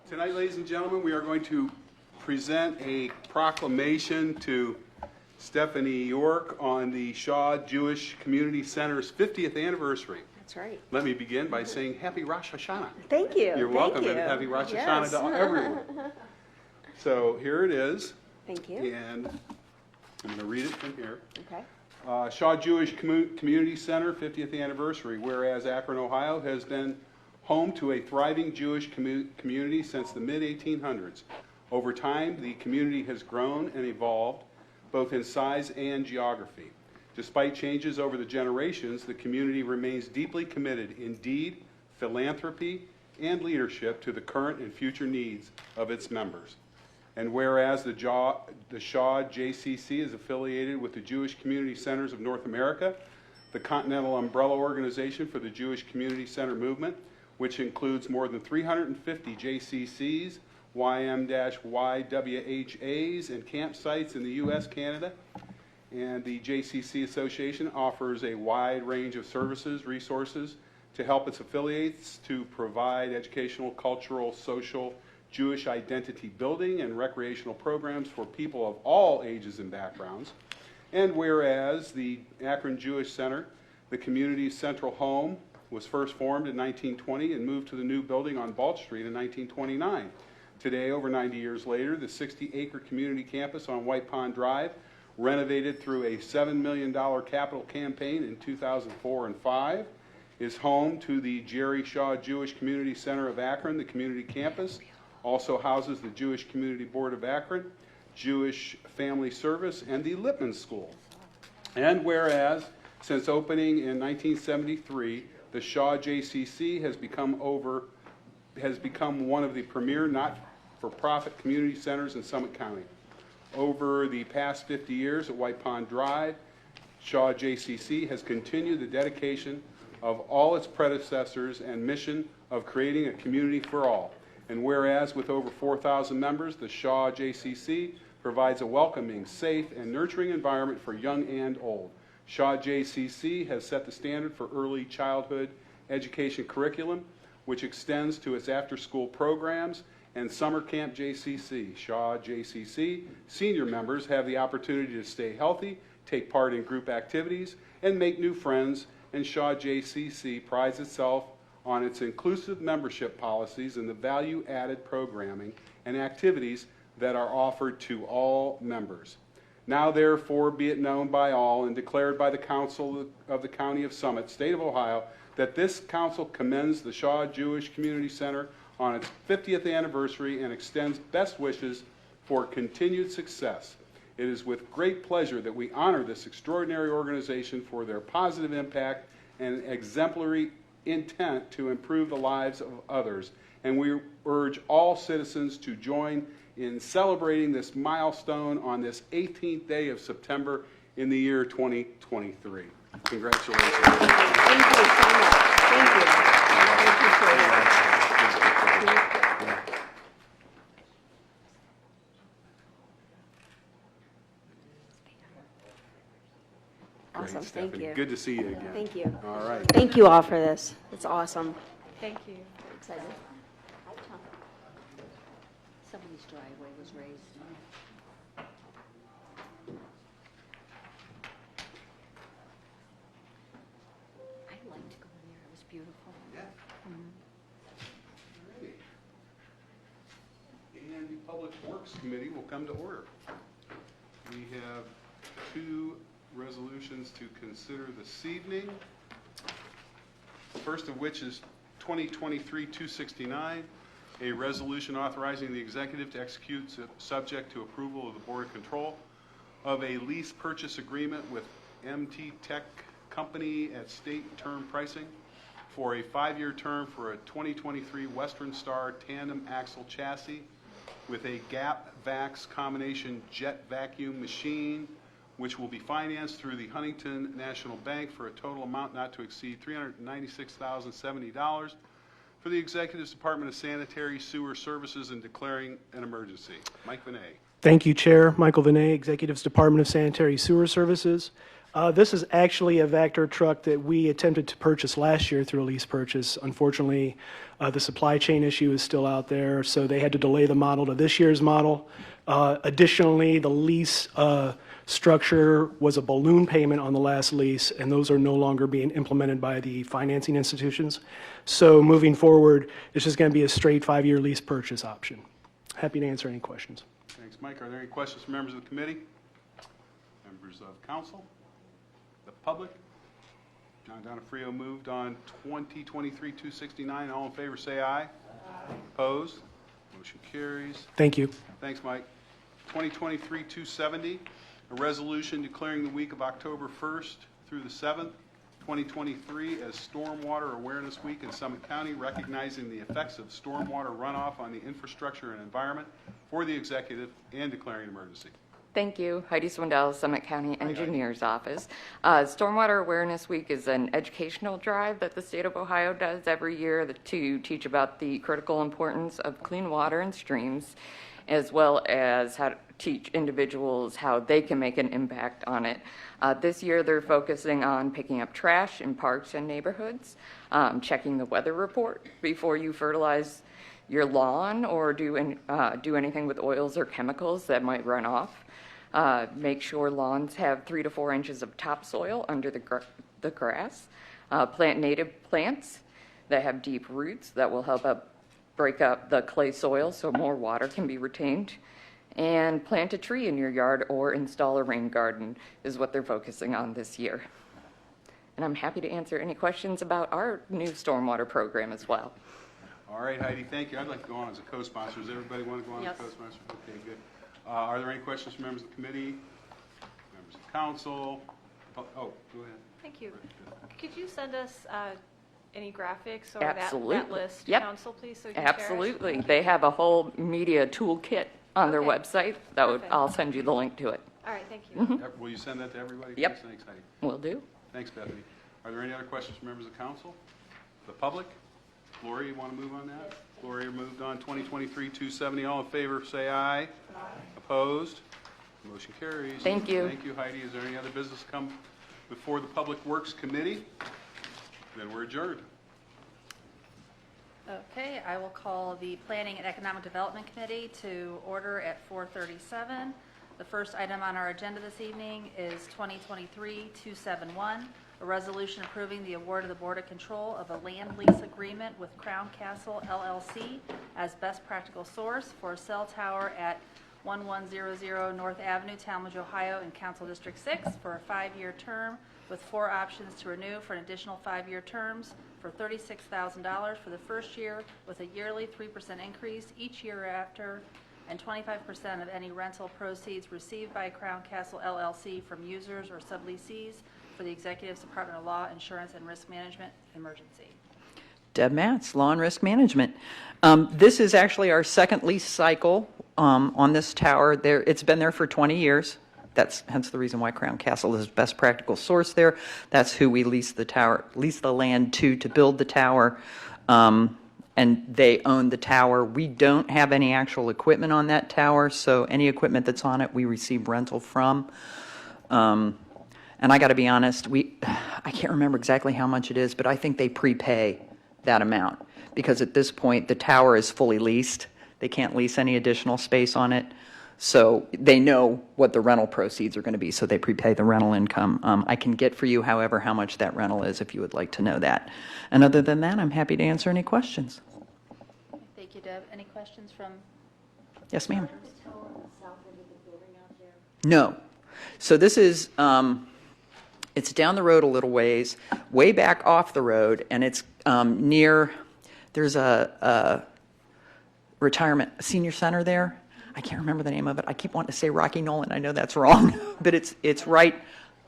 Tonight, ladies and gentlemen, we are going to present a proclamation to Stephanie York on the Shaw Jewish Community Center's 50th anniversary. That's right. Let me begin by saying Happy Rosh Hashanah. Thank you. You're welcome, and Happy Rosh Hashanah to everyone. So here it is. Thank you. And I'm going to read it from here. Okay. Shaw Jewish Community Center 50th anniversary, whereas Akron, Ohio has been home to a thriving Jewish community since the mid-1800s. Over time, the community has grown and evolved, both in size and geography. Despite changes over the generations, the community remains deeply committed in deed, philanthropy, and leadership to the current and future needs of its members. And whereas the Shaw JCC is affiliated with the Jewish Community Centers of North America, the continental umbrella organization for the Jewish Community Center movement, which includes more than 350 JCCs, YM-YWHAs, and campsites in the U.S., Canada. And the JCC Association offers a wide range of services, resources to help its affiliates to provide educational, cultural, social, Jewish identity building and recreational programs for people of all ages and backgrounds. And whereas the Akron Jewish Center, the community's central home, was first formed in 1920 and moved to the new building on Balch Street in 1929. Today, over 90 years later, the 60-acre community campus on White Pond Drive, renovated through a $7 million capital campaign in 2004 and 5, is home to the Jerry Shaw Jewish Community Center of Akron. The community campus also houses the Jewish Community Board of Akron, Jewish Family Service, and the Lippman School. And whereas, since opening in 1973, the Shaw JCC has become one of the premier not-for-profit community centers in Summit County. Over the past 50 years at White Pond Drive, Shaw JCC has continued the dedication of all its predecessors and mission of creating a community for all. And whereas with over 4,000 members, the Shaw JCC provides a welcoming, safe, and nurturing environment for young and old. Shaw JCC has set the standard for early childhood education curriculum, which extends to its after-school programs and Summer Camp JCC. Shaw JCC senior members have the opportunity to stay healthy, take part in group activities, and make new friends, and Shaw JCC prides itself on its inclusive membership policies and the value-added programming and activities that are offered to all members. Now, therefore, be it known by all and declared by the Council of the County of Summit, State of Ohio, that this Council commends the Shaw Jewish Community Center on its 50th anniversary and extends best wishes for continued success. It is with great pleasure that we honor this extraordinary organization for their positive impact and exemplary intent to improve the lives of others. And we urge all citizens to join in celebrating this milestone on this 18th day of September in the year 2023. Congratulations. Thank you so much. Thank you. Awesome. Great, Thank Stephanie. you. Good to see you again. Thank you. All right. Thank you all for this. It's awesome. Thank you. Excited. Somebody's driveway was raised. I'd like to go in there. It was beautiful. Yeah. And the Public Works Committee will come to order. We have two resolutions to consider this evening. The first of which is 2023-269, a resolution authorizing the executive to execute, subject to approval of the Board of Control, of a lease purchase agreement with MT Tech Company at state term pricing for a 5-year term for a 2023 Western Star tandem axle chassis with a GAP VAX combination jet vacuum machine, which will be financed through the Huntington National Bank for a total amount not to exceed $396,070 for the Executive's Department of Sanitary Sewer Services and declaring an emergency. Mike Vinay. Thank you, Chair. Michael Vinay, Executives Department of Sanitary Sewer Services. This is actually a Vector truck that we attempted to purchase last year through a lease purchase. Unfortunately, the supply chain issue is still out there, so they had to delay the model to this year's model. Additionally, the lease structure was a balloon payment on the last lease, and those are no longer being implemented by the financing institutions. So moving forward, it's just going to be a straight 5-year lease purchase option. Happy to answer any questions. Thanks, Mike. Are there any questions from members of the committee? Members of council? The public? John Donofrio moved on 2023-269. All in favor, say aye. Aye. Opposed? Motion carries. Thank you. Thanks, Mike. 2023-270, a resolution declaring the week of October 1st through the 7th, 2023 as Stormwater Awareness Week in Summit County, recognizing the effects of stormwater runoff on the infrastructure and environment for the executive and declaring an emergency. Thank you. Heidi Swindell, Summit County Engineers Office. Stormwater Awareness Week is an educational drive that the state of Ohio does every year to teach about the critical importance of clean water and streams, as well as how to teach individuals how they can make an impact on it. This year they're focusing on picking up trash in parks and neighborhoods, checking the weather report before you fertilize your lawn or do anything with oils or chemicals that might run off. Make sure lawns have 3 to 4 inches of topsoil under the grass. Plant native plants that have deep roots that will help break up the clay soil so more water can be retained. And plant a tree in your yard or install a rain garden is what they're focusing on this year. And I'm happy to answer any questions about our new stormwater program as well. All right, Heidi, thank you. I'd like to go on as a co-sponsor. Does everybody want to go on as a co-sponsor? Okay, good. Are there any questions from members of the committee, members of council? Oh, go ahead. Thank you. Could you send us any graphics or that Absolutely. list, Yep. council, please, so we can share it? Absolutely. They have a whole media toolkit on their Okay. website. Perfect. I'll send you the link to it. All right, thank you. Will you send that to everybody? Yep. Please? Thanks, Heidi. Will do. Thanks, Bethany. Are there any other questions from members of council? The public? Gloria, you want to move on that? Gloria moved on 2023-270. All in favor, say aye. Aye. Opposed? Motion carries. Thank you. Thank you, Heidi. Is there any other business come before the Public Works Committee? Then we're adjourned. Okay, I will call the Planning and Economic Development Committee to order at 4:37. The first item on our agenda this evening is 2023-271, a resolution approving the award of the Board of Control of a land lease agreement with Crown Castle LLC as best practical source for a cell tower at 1100 North Avenue, Talmadge, Ohio, in Council District 6 for a 5-year term with 4 options to renew for an additional 5-year terms for $36,000 for the first year with a yearly 3% increase each year after, and 25% of any rental proceeds received by Crown Castle LLC from users or subleasees for the Executive's Department of Law, Insurance, and Risk Management emergency. Deb Matz, Law and Risk Management. This is actually our second lease cycle on this tower. It's been there for 20 years. That's hence the reason why Crown Castle is best practical source there. That's who we lease the land to build the tower, and they own the tower. We don't have any actual equipment on that tower, so any equipment that's on it, we receive rental from. And I got to be honest, I can't remember exactly how much it is, but I think they prepay that amount because at this point the tower is fully leased. They can't lease any additional space on it. So they know what the rental proceeds are going to be, so they prepay the rental income. I can get for you, however, how much that rental is if you would like to know that. And other than that, I'm happy to answer any questions. Thank you, Deb. Any questions from? Yes, ma'am. No. So this is, it's down the road a little ways, way back off the road, and it's near, there's a senior center there. I can't remember the name of it. I keep wanting to say Rocky Nolan. I know that's wrong, but it's right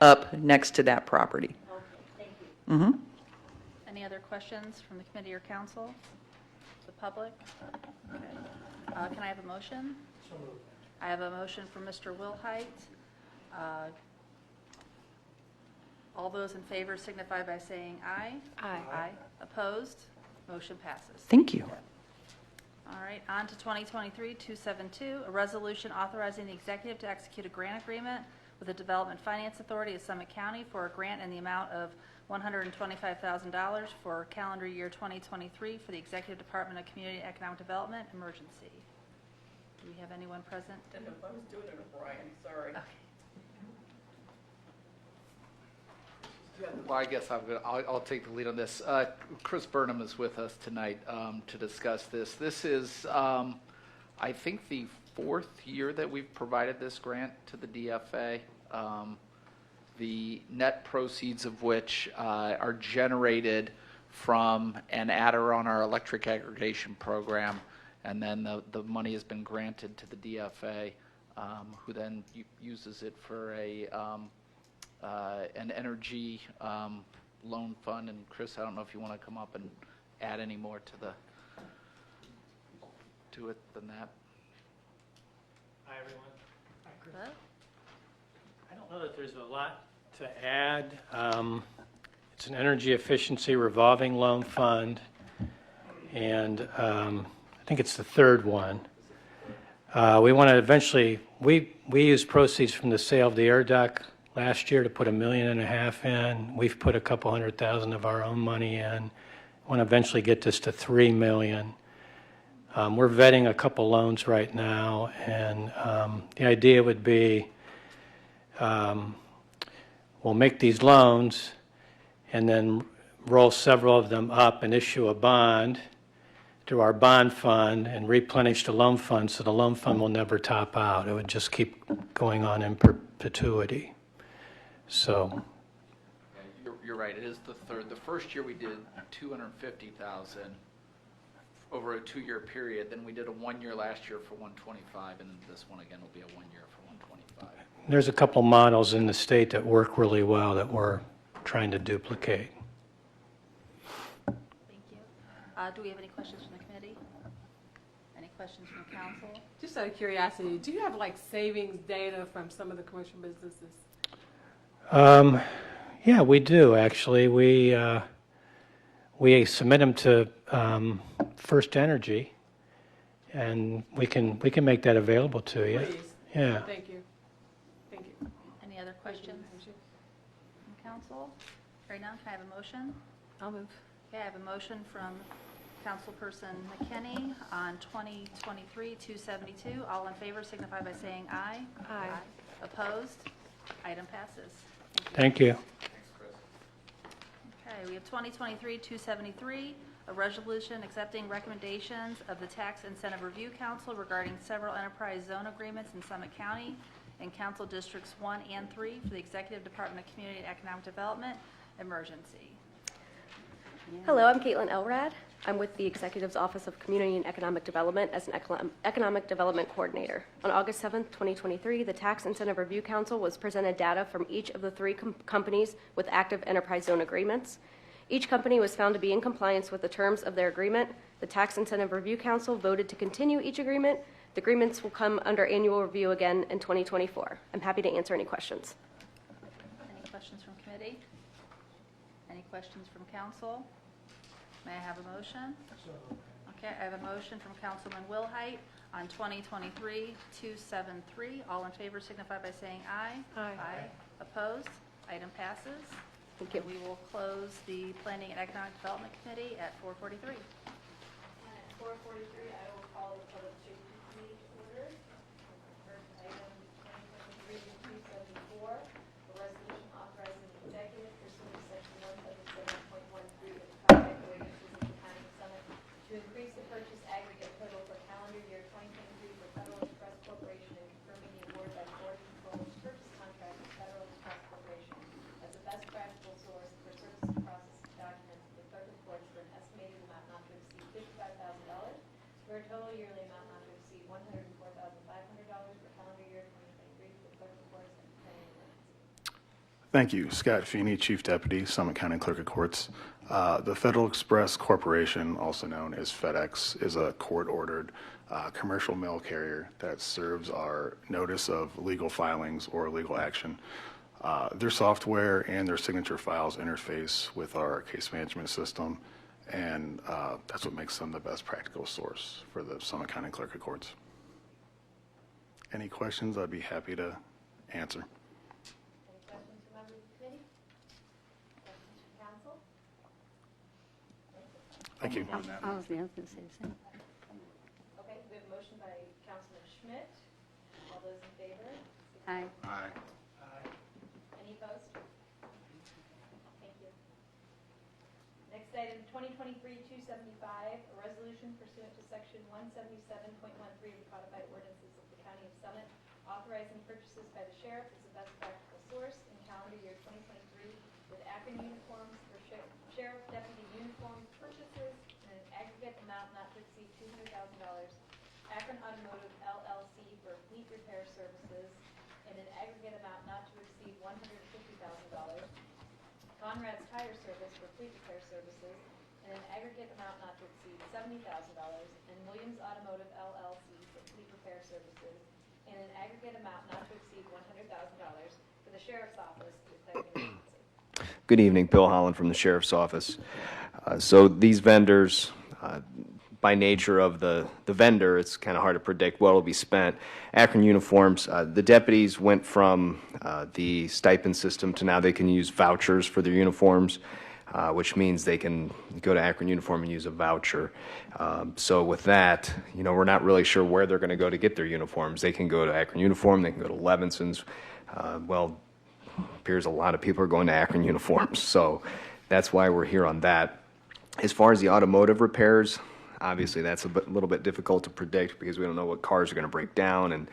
up next to that property. Okay, thank you. Mm-hmm. Any other questions from the committee or council? The public? Okay. Can I have a motion? I have a motion from Mr. Wilhite. All those in favor signify by saying aye. Aye. Aye. Opposed? Motion passes. Thank you. All right, on to 2023-272, a resolution authorizing the executive to execute a grant agreement with the Development Finance Authority of Summit County for a grant in the amount of $125,000 for calendar year 2023 for the Executive Department of Community and Economic Development emergency. Do we have anyone present? I was doing it, Brian, sorry. Well, I guess I'll take the lead on this. Chris Burnham is with us tonight to discuss this. This is, I think, the 4th year that we've provided this grant to the DFA. The net proceeds of which are generated from an adder on our electric aggregation program, and then the money has been granted to the DFA, who then uses it for an energy loan fund. And Chris, I don't know if you want to come up and add any more to it than that. Hi, everyone. Hi, Chris. Hello? I don't know that there's a lot to add. It's an energy efficiency revolving loan fund, and I think it's the 3rd one. We want to eventually, we used proceeds from the sale of the air duct last year to put $1.5 million in. We've put a couple $100,000 of our own money in. We want to eventually get this to $3 million. We're vetting a couple loans right now, and the idea would be we'll make these loans and then roll several of them up and issue a bond through our bond fund and replenish the loan fund, so the loan fund will never top out. It would just keep going on in perpetuity. So You're right. It is the 3rd. The first year we did $250,000 over a 2-year period. Then we did a 1 year last year for $125,000, and this one again will be a 1 year for $125,000. there's a couple models in the state that work really well that we're trying to duplicate. Thank you. Do we have any questions from the committee? Any questions from council? Just out of curiosity, do you have like savings data from some of the commercial businesses? Yeah, we do actually. We submit them to First Energy, and we can make that available to you. Please. Yeah. Thank you. Thank you. Any other questions from council? Hearing none, can I have a motion? I'll move. Okay, I have a motion from Councilperson McKinney on 2023-272. All in favor signify by saying aye. Aye. Opposed? Item passes. Thank you. Okay, we have 2023-273, a resolution accepting recommendations of the Tax Incentive Review Council regarding several enterprise zone agreements in Summit County and Council Districts 1 and 3 for the Executive Department of Community and Economic Development emergency. Hello, I'm Caitlin Elrad. I'm with the Executive's Office of Community and Economic Development as an Economic Development Coordinator. On August 7th, 2023, the Tax Incentive Review Council was presented data from each of the 3 companies with active enterprise zone agreements. Each company was found to be in compliance with the terms of their agreement. The Tax Incentive Review Council voted to continue each agreement. The agreements will come under annual review again in 2024. I'm happy to answer any questions. Any questions from committee? Any questions from council? May I have a motion? Okay, I have a motion from Councilman Wilhite on 2023-273. All in favor signify by saying aye. Aye. Opposed? Item passes. Thank you. We will close the Planning and Economic Development Committee at 4:43. And at 4:43, I will call the public safety committee to order. First item, 2023-274, a resolution authorizing the executive pursuant to section 177.13 of the Codified Ordinances of the County of Summit to increase the purchase aggregate total for calendar year 2023 for Federal Express Corporation and confirming the award by Board Control's purchase contract with Federal Express Corporation as the best practical source for services processing documents with clerk of courts for an estimated amount not to exceed $55,000 for a total yearly amount not to exceed $104,500 for calendar year 2023 for the clerk of courts and planning emergency. Thank you. Scott Feeney, Chief Deputy, Summit County Clerk of Courts. The Federal Express Corporation, also known as FedEx, is a court-ordered commercial mail carrier that serves our notice of legal filings or legal action. Their software and their signature files interface with our case management system, and that's what makes them the best practical source for the Summit County Clerk of Courts. Any questions, I'd be happy to answer. Thank you. I was going to say the same. Okay, we have a motion by Councilman Schmidt. All those in favor? Aye. Aye. Any opposed? Thank you. Next item, 2023-275, a resolution pursuant to Section 177.13 of the Codified Ordinances of the County of Summit, authorizing purchases by the sheriff as the best practical source in calendar year 2023 with Akron uniforms for sheriff deputy uniform purchases in an aggregate amount not to exceed $200,000. Akron Automotive LLC for fleet repair services in an aggregate amount not to exceed $150,000. Conrad's Tire Service for fleet repair services in an aggregate amount not to exceed $70,000. And Williams Automotive LLC for fleet repair services in an aggregate amount not to exceed $100,000 for the Sheriff's Office to declare an emergency. Good evening, Bill Holland from the Sheriff's Office. So these vendors, by nature of the vendor, it's kind of hard to predict what will be spent. Akron Uniforms, the deputies went from the stipend system to now they can use vouchers for their uniforms, which means they can go to Akron Uniform and use a voucher. So with that, we're not really sure where they're going to go to get their uniforms. They can go to Akron Uniform, they can go to Levinson's. Appears a lot of people are going to Akron Uniforms, so that's why we're here on that. As far as the automotive repairs, obviously that's a little bit difficult to predict because we don't know what cars are going to break down and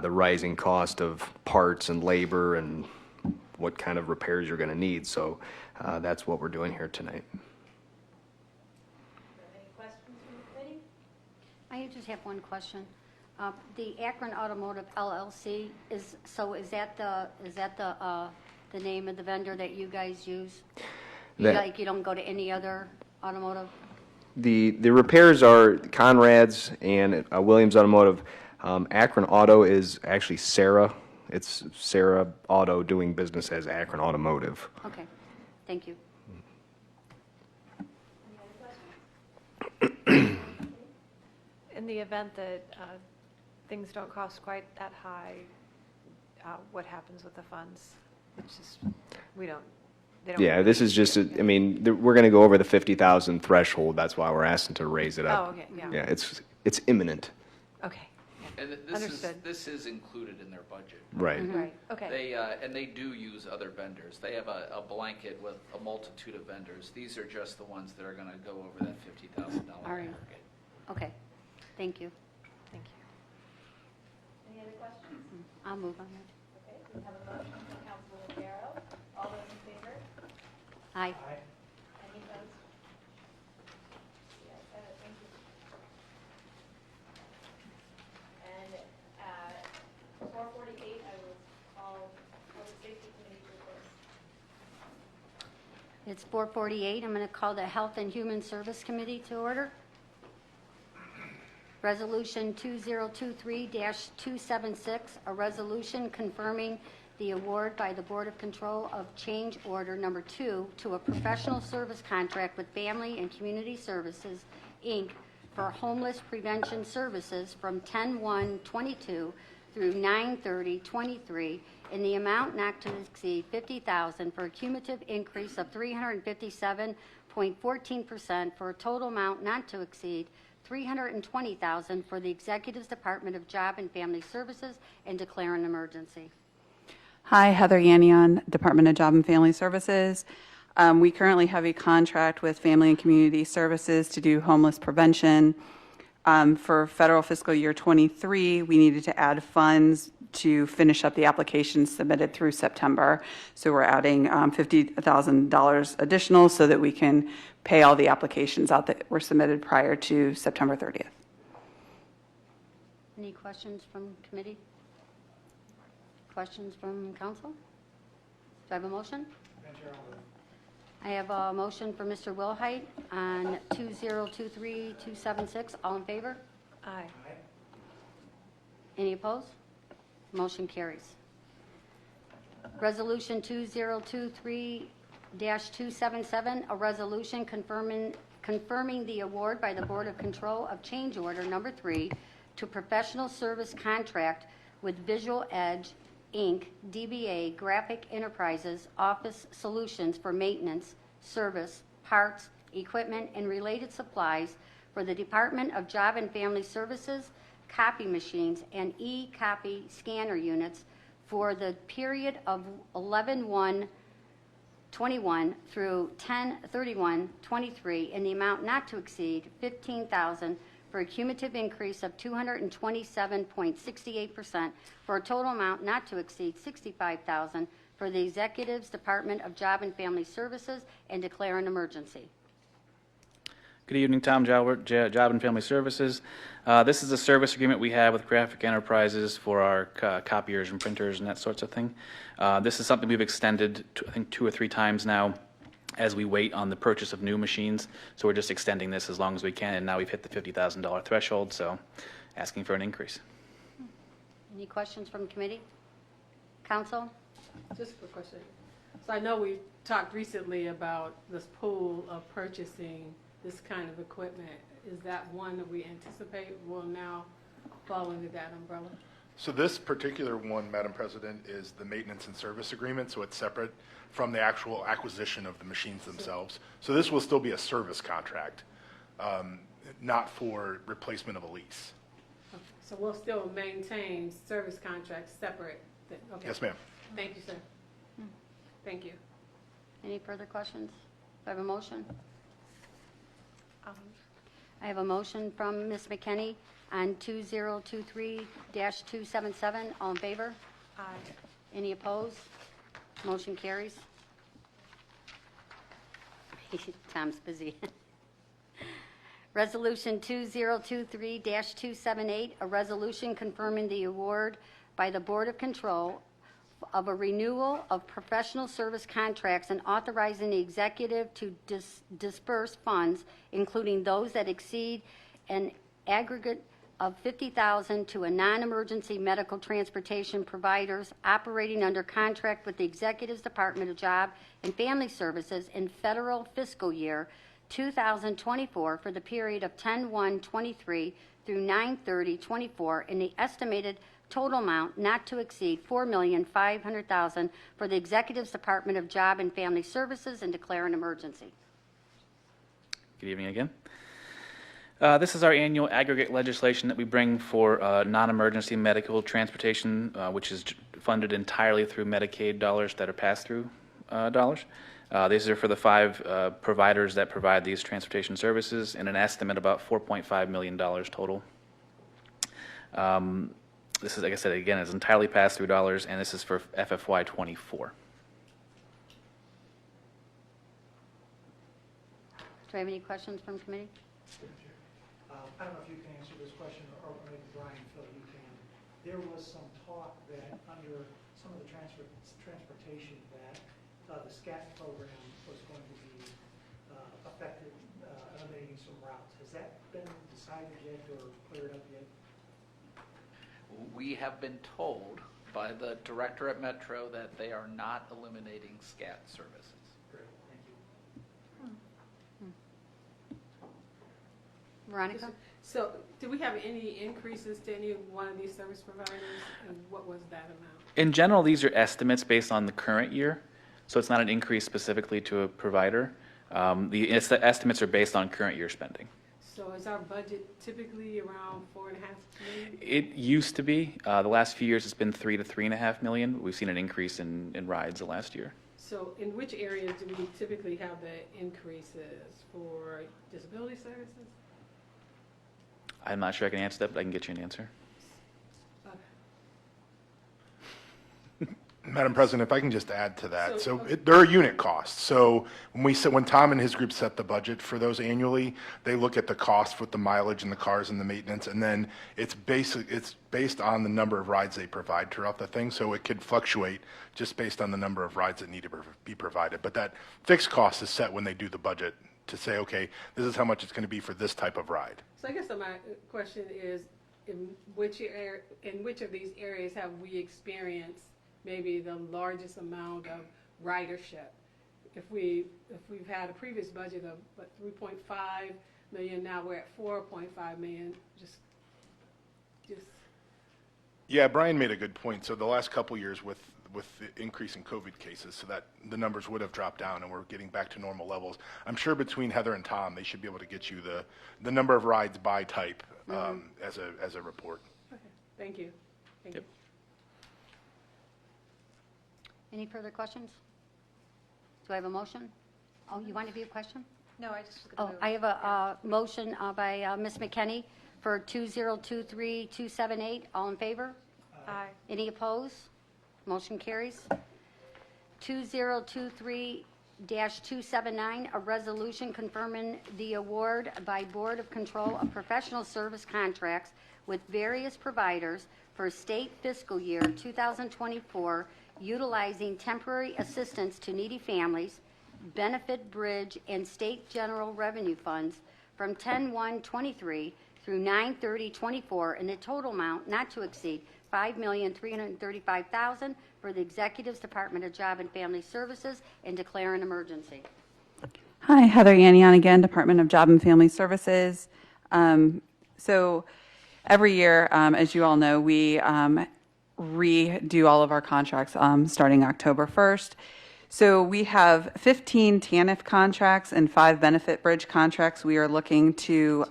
the rising cost of parts and labor and what kind of repairs you're going to need. So that's what we're doing here tonight. Any questions from the committee? I just have one question. The Akron Automotive LLC is that the name of the vendor that you guys use? You don't go to any other automotive? The repairs are Conrad's and Williams Automotive. Akron Auto is actually Sarah. It's Sarah Auto doing business as Akron Automotive. Okay, thank you. Any other questions? In the event that things don't cost quite that high, what happens with the funds? It's just, they don't. Yeah, this is just, we're going to go over the 50,000 threshold. That's why we're asking to raise it up. Oh, okay, yeah. Yeah, it's imminent. Okay, And Understood. this is included in their budget. Right. right, okay. And they do use other vendors. They have a blanket with a multitude of vendors. These are just the ones that are going to go over that $50,000 All right. target. Okay, thank you. Thank you. Any other questions? I'll move on it. Okay, we have a motion from Councilwoman Darrow. All those in favor? Aye. Any opposed? Yes, thank you. And 448, I will call Public Safety Committee to report. It's 4:48. I'm going to call the Health and Human Service Committee to order. Resolution 2023-276, a resolution confirming the award by the Board of Control of Change Order Number 2 to a professional service contract with Family and Community Services, Inc. for homeless prevention services from 10/1/22 through 9/30/23 in the amount not to exceed $50,000 for a cumulative increase of 357.14% for a total amount not to exceed $320,000 for the Executive's Department of Job and Family Services and declare an emergency. Hi, Heather Yannion, Department of Job and Family Services. We currently have a contract with Family and Community Services to do homeless prevention. For federal fiscal year 23, we needed to add funds to finish up the applications submitted through September. So we're adding $50,000 additional so that we can pay all the applications out that were submitted prior to September 30th. Any questions from committee? Questions from council? Do I have a motion? I have a motion for Mr. Wilhite on 2023-276. All in favor? Aye. Any opposed? Motion carries. Resolution 2023-277, a resolution confirming the award by the Board of Control of Change Order Number 3 to professional service contract with Visual Edge, Inc., DBA Graphic Enterprises Office Solutions for maintenance, service, parts, equipment, and related supplies for the Department of Job and Family Services copy machines and e-copy scanner units for the period of 11/1/21 through 10/31/23 in the amount not to exceed $15,000 for a cumulative increase of 227.68% for a total amount not to exceed $65,000 for the Executive's Department of Job and Family Services and declare an emergency. Good evening, Tom Jalbert, Job and Family Services. This is a service agreement we have with Graphic Enterprises for our copiers and printers and that sorts of thing. This is something we've extended, I think, 2 or 3 times now as we wait on the purchase of new machines. So we're just extending this as long as we can, and now we've hit the $50,000 threshold, so asking for an increase. Any questions from committee? Council? Just a quick question. So I know we talked recently about this pool of purchasing this kind of equipment. Is that one that we anticipate will now fall under that umbrella? So this particular one, Madam President, is the maintenance and service agreement, so it's separate from the actual acquisition of the machines themselves. So this will still be a service contract, not for replacement of a lease. Okay. So we'll still maintain service contracts separate? Okay. Yes, ma'am. Thank you, sir. Thank you. Any further questions? Do I have a motion? I have a motion from Ms. McKinney on 2023-277. All in favor? Aye. Any opposed? Motion carries. Tom's busy. Resolution 2023-278, a resolution confirming the award by the Board of Control of a renewal of professional service contracts and authorizing the executive to disperse funds, including those that exceed an aggregate of $50,000 to a non-emergency medical transportation providers operating under contract with the Executive's Department of Job and Family Services in federal fiscal year 2024 for the period of 10/1/23 through 9/30/24 in the estimated total amount not to exceed $4,500,000 for the Executive's Department of Job and Family Services and declare an emergency. Good evening again. This is our annual aggregate legislation that we bring for non-emergency medical transportation, which is funded entirely through Medicaid dollars that are pass-through dollars. These are for the 5 providers that provide these transportation services, and an estimate about $4.5 million total. This is, like I said, again, is entirely pass-through dollars, and this is for FFY '24. Do I have any questions from committee? I don't know if you can answer this question, or maybe Brian, Phil, you can. There was some talk that under some of the transportation that the SCAT program was going to be affected, eliminating some routes. Has that been decided yet or cleared up yet? We have been told by the director at Metro that they are not eliminating SCAT services. Great, thank you. Veronica? So do we have any increases to any one of these service providers, and what was that amount? In general, these are estimates based on the current year, so it's not an increase specifically to a provider. The estimates are based on current year spending. So is our budget typically around $4.5 million? It used to be. The last few years, it's been $3 to $3.5 million. We've seen an increase in rides the last year. So in which areas do we typically have the increases for disability services? I'm not sure I can answer that, but I can get you an answer. Madam President, if I can just add to that. So there are unit costs. So when Tom and his group set the budget for those annually, they look at the cost with the mileage and the cars and the maintenance, and then it's based on the number of rides they provide throughout the thing. So it could fluctuate just based on the number of rides that need to be provided. But that fixed cost is set when they do the budget to say, okay, this is how much it's going to be for this type of ride. So I guess my question is, in which of these areas have we experienced maybe the largest amount of ridership? If we've had a previous budget of what, 3.5 million, now we're at 4.5 million. Just Yeah, Brian made a good point. So the last couple years with with the increase in COVID cases, so that the numbers would have dropped down and we're getting back to normal levels. I'm sure between Heather and Tom, they should be able to get you the number of rides by type as a report. Okay, thank you. Thank you. Any further questions? Do I have a motion? Oh, you want to be a question? No, I just. Oh, I have a motion by Ms. McKenney for 2023278. All in favor? Aye. Any opposed? Motion carries. 2023-279, a resolution confirming the award by Board of Control of professional service contracts with various providers for state fiscal year 2024, utilizing temporary assistance to needy families, benefit bridge, and state general revenue funds from 10/1/23 through 9/30/24 in a total amount not to exceed $5,335,000 for the Executive's Department of Job and Family Services and declare an emergency. Hi, Heather Yannion again, Department of Job and Family Services. So every year, as you all know, we redo all of our contracts starting October 1st. So we have 15 TANF contracts and 5 benefit bridge contracts we are looking to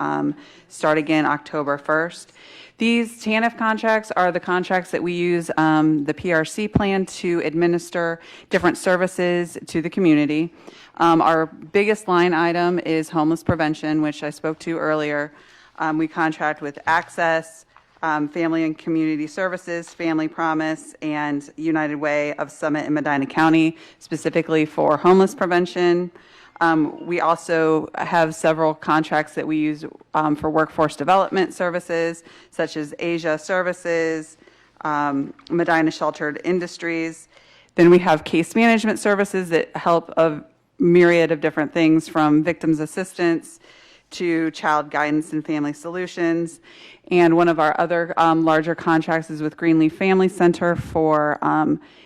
start again October 1st. These TANF contracts are the contracts that we use the PRC plan to administer different services to the community. Our biggest line item is homeless prevention, which I spoke to earlier. We contract with Access, Family and Community Services, Family Promise, and United Way of Summit and Medina County, specifically for homeless prevention. We also have several contracts that we use for workforce development services, such as Asia Services, Medina Sheltered Industries. Then we have case management services that help a myriad of different things, from victims assistance to child guidance and family solutions. And one of our other larger contracts is with Greenleaf Family Center for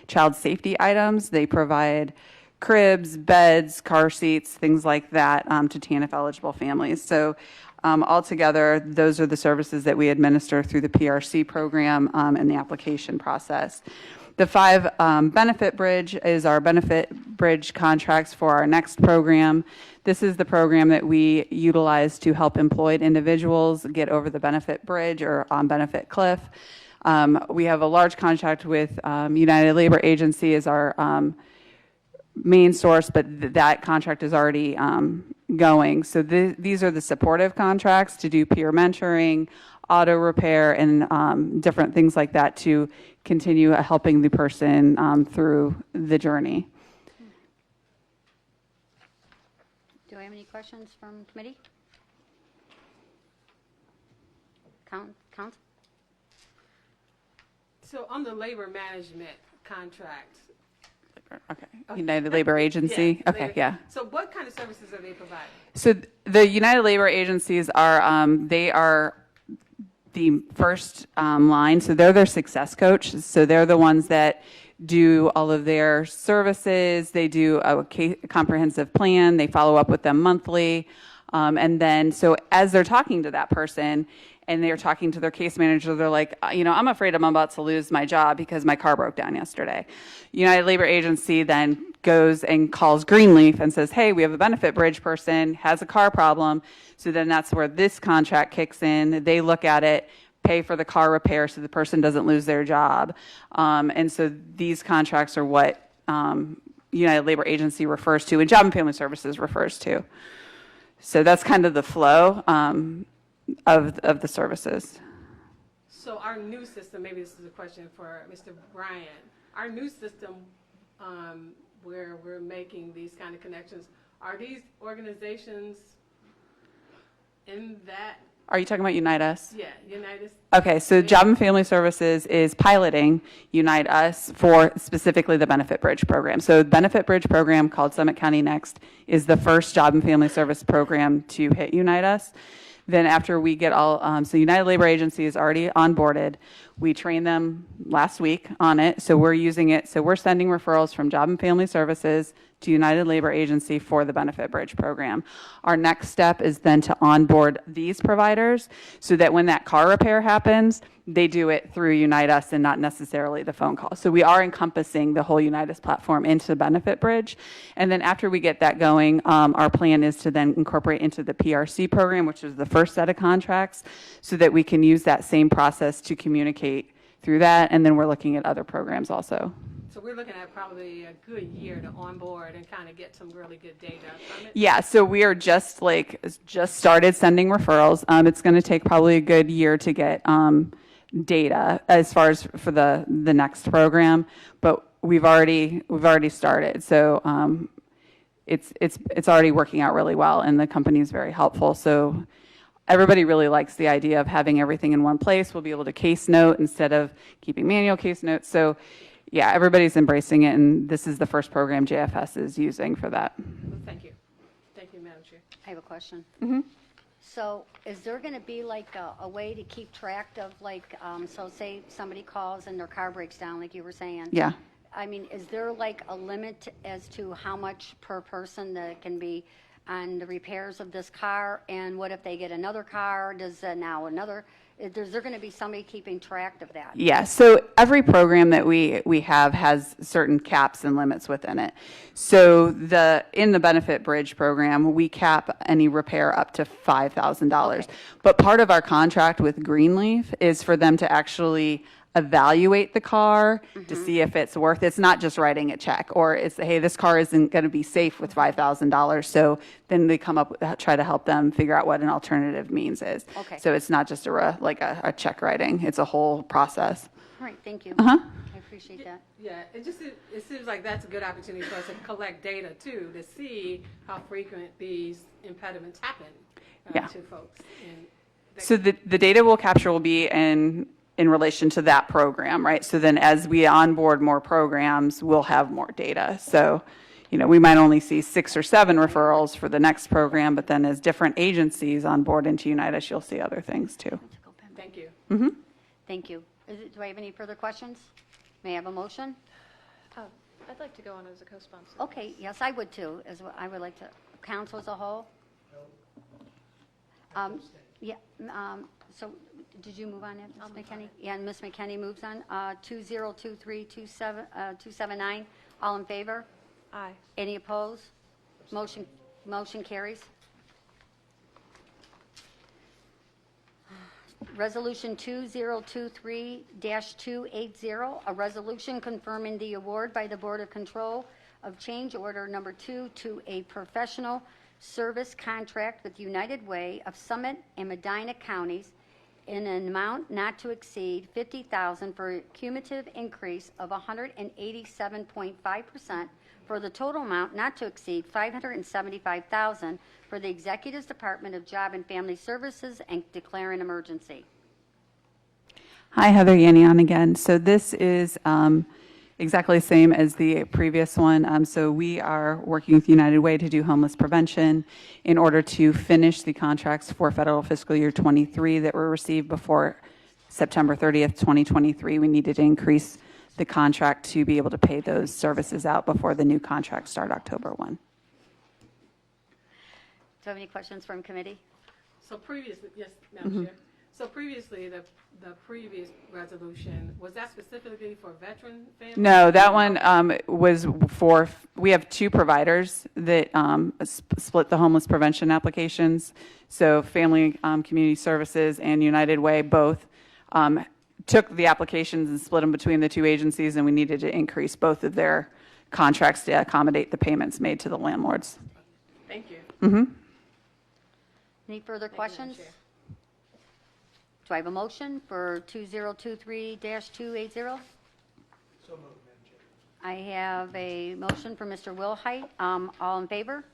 child safety items. They provide cribs, beds, car seats, things like that to TANF-eligible families. So altogether, those are the services that we administer through the PRC program and the application process. The 5 benefit bridge is our benefit bridge contracts for our next program. This is the program that we utilize to help employed individuals get over the benefit bridge or on benefit cliff. We have a large contract with United Labor Agency as our main source, but that contract is already going. So these are the supportive contracts to do peer mentoring, auto repair, and different things like that to continue helping the person through the journey. Do I have any questions from committee? Council? So on the labor management contract. Okay. United Labor Agency? Yeah, Okay, labor. yeah. So what kind of services are they providing? So the United Labor Agencies are, they are the first line. So they're their success coach. So they're the ones that do all of their services. They do a comprehensive plan. They follow up with them monthly. And then, so as they're talking to that person and they're talking to their case manager, they're like, I'm afraid I'm about to lose my job because my car broke down yesterday. United Labor Agency then goes and calls Greenleaf and says, hey, we have a benefit bridge person, has a car problem. So then that's where this contract kicks in. They look at it, pay for the car repair so the person doesn't lose their job. And so these contracts are what United Labor Agency refers to and Job and Family Services refers to. So that's kind of the flow of the services. So our new system, maybe this is a question for Mr. Bryan, our new system where we're making these kind of connections, are these organizations in that? Are you talking about Unite Us? Yeah, United. Okay, so Job and Family Services is piloting Unite Us for specifically the Benefit Bridge program. So the Benefit Bridge program, called Summit County Next, is the first Job and Family Service program to hit Unite Us. Then after we get all, so United Labor Agency is already onboarded. We trained them last week on it, so we're using it. So we're sending referrals from Job and Family Services to United Labor Agency for the Benefit Bridge program. Our next step is then to onboard these providers so that when that car repair happens, they do it through Unite Us and not necessarily the phone call. So we are encompassing the whole Unite Us platform into the Benefit Bridge. And then after we get that going, our plan is to then incorporate into the PRC program, which is the first set of contracts, so that we can use that same process to communicate through that. And then we're looking at other programs also. So we're looking at probably a good year to onboard and kind of get some really good data from it. Yeah, so we are just started sending referrals. It's going to take probably a good year to get data as far as for the next program, but we've already started. So it's already working out really well, and the company is very helpful. So everybody really likes the idea of having everything in one place. We'll be able to case note instead of keeping manual case notes. So yeah, everybody's embracing it, and this is the first program JFS is using for that. Thank you. Thank you, Madam Chair. I have a question. Mm-hmm. So is there going to be like a way to keep track of like, so say somebody calls and their car breaks down, like you were saying? Yeah. I mean, is there like a limit as to how much per person that can be on the repairs of this car? And what if they get another car? Is there going to be somebody keeping track of that? Yeah, so every program that we have has certain caps and limits within it. So in the Benefit Bridge program, we cap any repair up to $5,000. Okay. But part of our contract with Greenleaf is for them to actually evaluate the car to see if it's worth it. It's not just writing a check, or it's, hey, this car isn't going to be safe with $5,000. So then they try to help them figure out what an alternative means is. Okay. So it's not just a check writing. It's a whole process. All right, thank you. Uh-huh. I appreciate that. Yeah, it seems like that's a good opportunity for us to collect data too, to see how frequent these impediments happen to folks. So the data we'll capture will be in relation to that program, right? So then as we onboard more programs, we'll have more data. So, we might only see 6 or 7 referrals for the next program, but then as different agencies onboard into Unite Us, you'll see other things too. Thank you. Mm-hmm. Thank you. Do I have any further questions? May I have a motion? I'd like to go on as a co-sponsor. Okay, yes, I would too, I would like to, council as a whole? Yeah, so did you move on it, Ms. McKinney? Yeah, and Ms. McKinney moves on. 2023279, all in favor? Aye. Any opposed? Motion carries. Resolution 2023-280, a resolution confirming the award by the Board of Control of Change Order Number 2 to a professional service contract with United Way of Summit and Medina counties in an amount not to exceed $50,000 for a cumulative increase of 187.5% for the total amount not to exceed $575,000 for the Executive's Department of Job and Family Services and declare an emergency. Hi, Heather Yannian again. So this is exactly the same as the previous one. So we are working with United Way to do homeless prevention in order to finish the contracts for federal fiscal year 23 that were received before September 30th, 2023. We needed to increase the contract to be able to pay those services out before the new contracts start October 1. Do you have any questions from committee? So previously, yes, Madam Chair. So previously, the previous resolution, was that specifically for veteran families? No, that one was for, we have 2 providers that split the homeless prevention applications. So Family Community Services and United Way both took the applications and split them between the 2 agencies, and we needed to increase both of their contracts to accommodate the payments made to the landlords. Thank you. Mm-hmm. Any further questions? Do I have a motion for 2023-280? So moved, Madam Chair. I have a motion for Mr. Wilhite. All in favor?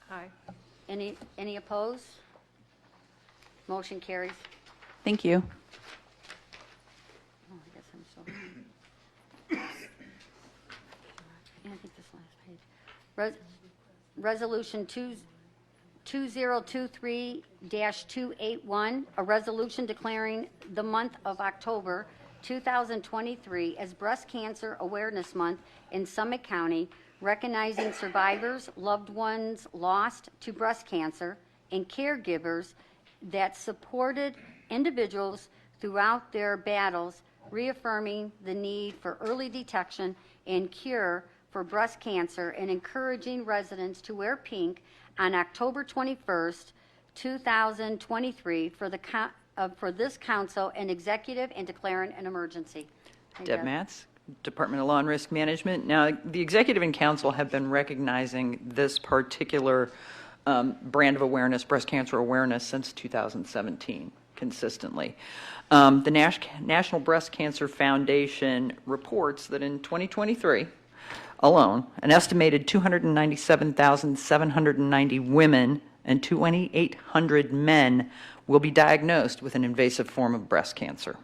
Aye. Any opposed? Motion carries. Thank you. Oh, I guess I'm so. I think this last page. Resolution 2023-281, a resolution declaring the month of October 2023 as Breast Cancer Awareness Month in Summit County, recognizing survivors, loved ones lost to breast cancer, and caregivers that supported individuals throughout their battles, reaffirming the need for early detection and cure for breast cancer, and encouraging residents to wear pink on October 21st, 2023 for this council and executive, and declaring an emergency. Deb Matz, Department of Law and Risk Management. Now, the executive and council have been recognizing this particular brand of awareness, breast cancer awareness, since 2017, consistently. The National Breast Cancer Foundation reports that in 2023 alone, an estimated 297,790 women and 2,800 men will be diagnosed with an invasive form of breast cancer.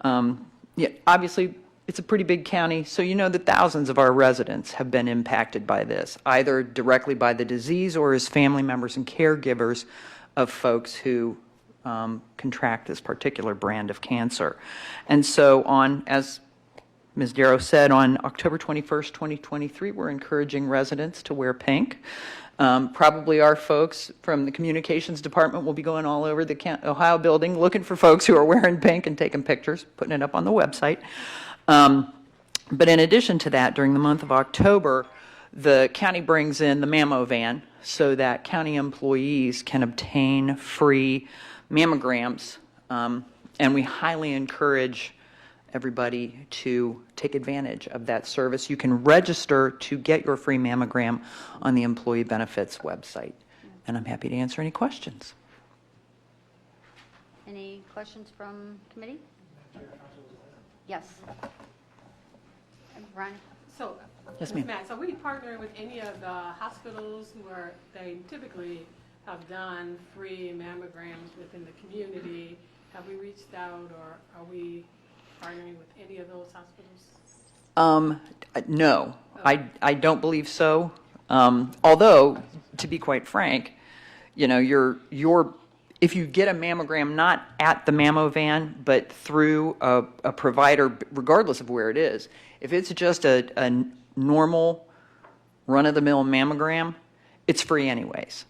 Obviously, it's a pretty big county, so you know that thousands of our residents have been impacted by this, either directly by the disease or as family members and caregivers of folks who contract this particular brand of cancer. And so as Ms. Darrow said, on October 21st, 2023, we're encouraging residents to wear pink. Probably our folks from the communications department will be going all over the Ohio building looking for folks who are wearing pink and taking pictures, putting it up on the website. But in addition to that, during the month of October, the county brings in the Mammo Van so that county employees can obtain free mammograms. And we highly encourage everybody to take advantage of that service. You can register to get your free mammogram on the Employee Benefits website. And I'm happy to answer any questions. Any questions from committee? Yes. Ron? So, Yes, Ms. ma'am. Matt, so we partnering with any of the hospitals they typically have done free mammograms within the community? Have we reached out, or are we partnering with any of those hospitals? No, I don't believe so. Although, to be quite frank, you know, if you get a mammogram not at the Mammo Van, but through a provider, regardless of where it is, if it's just a normal run-of-the-mill mammogram, it's free anyways.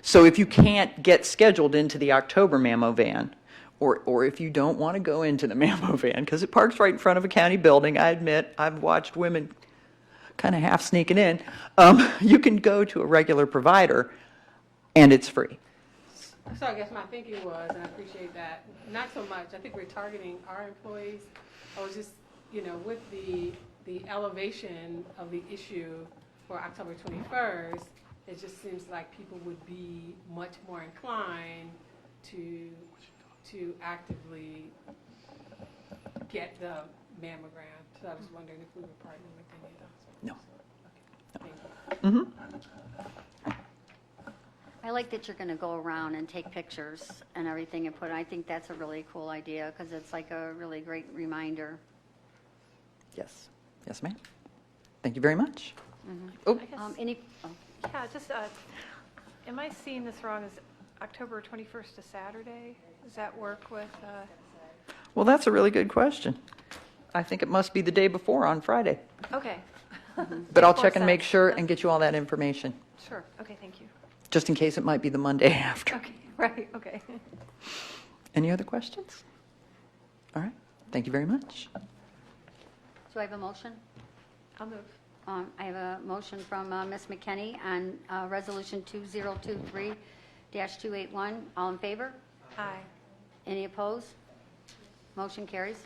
So if you can't get scheduled into the October Mammo Van, or if you don't want to go into the Mammo Van, because it parks right in front of a county building, I admit, I've watched women kind of half sneaking in, you can go to a regular provider, and it's free. So I guess my thinking was, and I appreciate that, not so much, I think we're targeting our employees. I was just, you know, with the elevation of the issue for October 21st, it just seems like people would be much more inclined to actively get the mammogram. So I was wondering if we were partnering with any of those. No. Okay, thank you. I like that you're going to go around and take pictures and everything and I think that's a really cool idea because it's like a really great reminder. Yes. Yes, ma'am. Thank you very much. I guess- Yeah, just, am I seeing this wrong? Is October 21st a Saturday? Does that work with, Well, that's a really good question. I think it must be the day before on Friday. okay. But I'll Makes more check and make sense. sure and get you all that information, Sure, okay, thank you. just in case it might be the Monday after. Okay, right, okay. Any other questions? All right. Thank you very much. Do I have a motion? I'll move. I have a motion from Ms. McKinney on Resolution 2023-281. All in favor? Aye. Any opposed? Motion carries.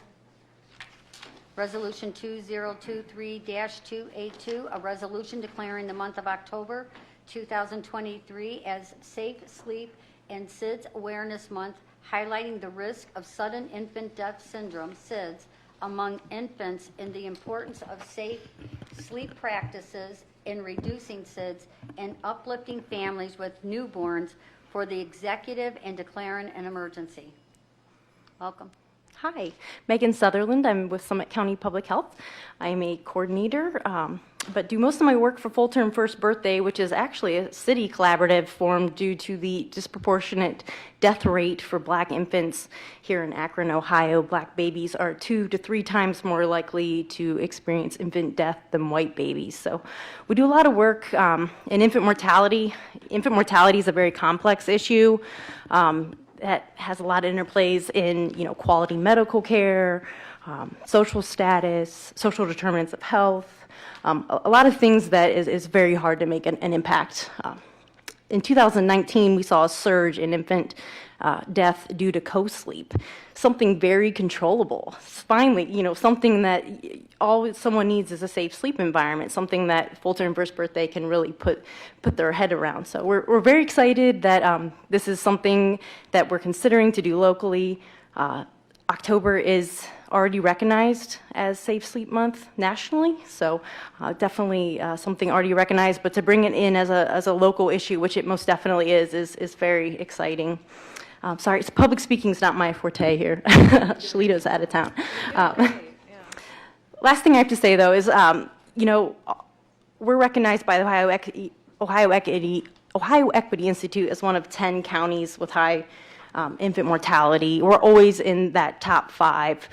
Resolution 2023-282, a resolution declaring the month of October 2023 as Safe Sleep and SIDS Awareness Month, highlighting the risk of sudden infant death syndrome, SIDS, among infants and the importance of safe sleep practices in reducing SIDS and uplifting families with newborns for the executive and declaring an emergency. Welcome. Hi, Megan Sutherland. I'm with Summit County Public Health. I'm a coordinator but do most of my work for Full Term First Birthday, which is actually a city collaborative formed due to the disproportionate death rate for Black infants here in Akron, Ohio. Black babies are 2 to 3 times more likely to experience infant death than white babies. So we do a lot of work in infant mortality. Infant mortality is a very complex issue that has a lot of interplays in, quality medical care, social status, social determinants of health, a lot of things that is very hard to make an impact. In 2019, we saw a surge in infant death due to co-sleep, something very controllable. Finally, something that all someone needs is a safe sleep environment, something that Full Term First Birthday can really put their head around. So we're very excited that this is something that we're considering to do locally. October is already recognized as Safe Sleep Month nationally, so definitely something already recognized, but to bring it in as a local issue, which it most definitely is very exciting. Sorry, public speaking is not my forte here. Shalito's out of town. Last thing I have to say, though, is, we're recognized by the Ohio Equity Institute as one of 10 counties with high infant mortality. We're always in that top 5.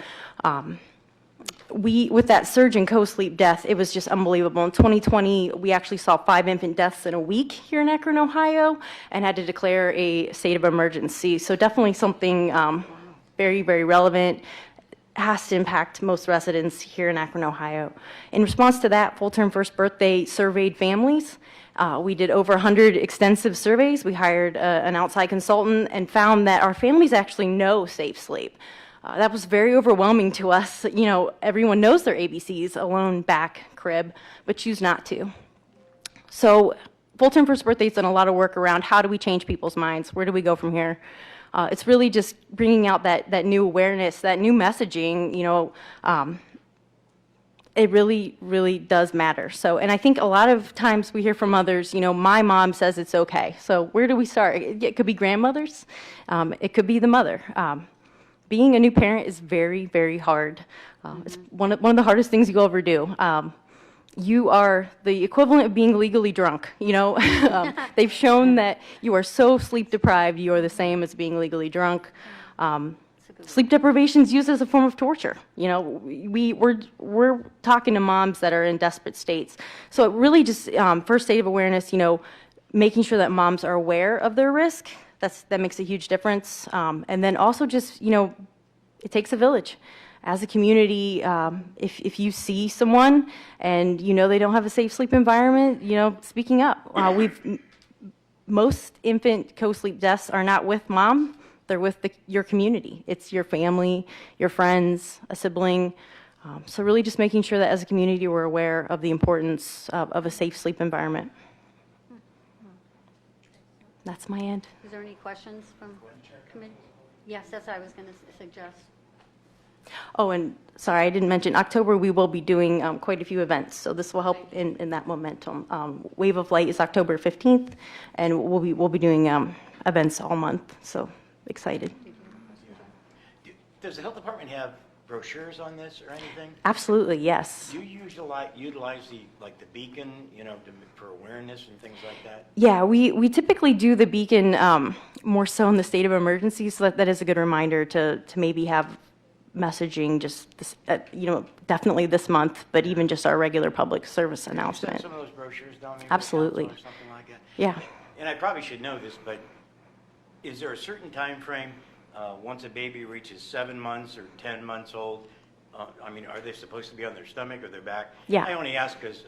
With that surge in co-sleep death, it was just unbelievable. In 2020, we actually saw 5 infant deaths in a week here in Akron, Ohio, and had to declare a state of emergency. So definitely something very, very relevant, has to impact most residents here in Akron, Ohio. In response to that, Full Term First Birthday surveyed families. We did over 100 extensive surveys. We hired an outside consultant and found that our families actually know Safe Sleep. That was very overwhelming to us. Everyone knows their ABCs, alone, back, crib, but choose not to. So Full Term First Birthday's done a lot of work around how do we change people's minds? Where do we go from here? It's really just bringing out that new awareness, that new messaging, it really, really does matter. So, and I think a lot of times we hear from others, my mom says it's okay. So where do we start? It could be grandmothers. It could be the mother. Being a new parent is very, very hard. It's one of the hardest things you'll ever do. You are the equivalent of being legally drunk. They've shown that you are so sleep deprived, you are the same as being legally drunk. Sleep deprivation is used as a form of torture. We're talking to moms that are in desperate states. So it really just, first state of awareness, making sure that moms are aware of their risk. That makes a huge difference. And then also just, it takes a village. As a community, if you see someone and they don't have a safe sleep environment, speaking up. Most infant co-sleep deaths are not with mom. They're with your community. It's your family, your friends, a sibling. So really just making sure that as a community we're aware of the importance of a safe sleep environment. That's my end. Is there any questions from committee? Yes, that's what I was going to suggest. Oh, and sorry, I didn't mention, October we will be doing quite a few events, so this will help in that momentum. Wave of Light is October 15th, and we'll be doing events all month, so excited. Does the health department have brochures on this or anything? Absolutely, yes. Do you utilize the beacon, for awareness and things like that? Yeah, we typically do the beacon more so in the state of emergency, so that is a good reminder to maybe have messaging just this, definitely this month, but even just our regular public service announcement. Some of those brochures down maybe Absolutely. or something like that. Yeah. And I probably should know this, but is there a certain time frame once a baby reaches 7 months or 10 months old? Are they supposed to be on their stomach or their back? Yeah. I only ask because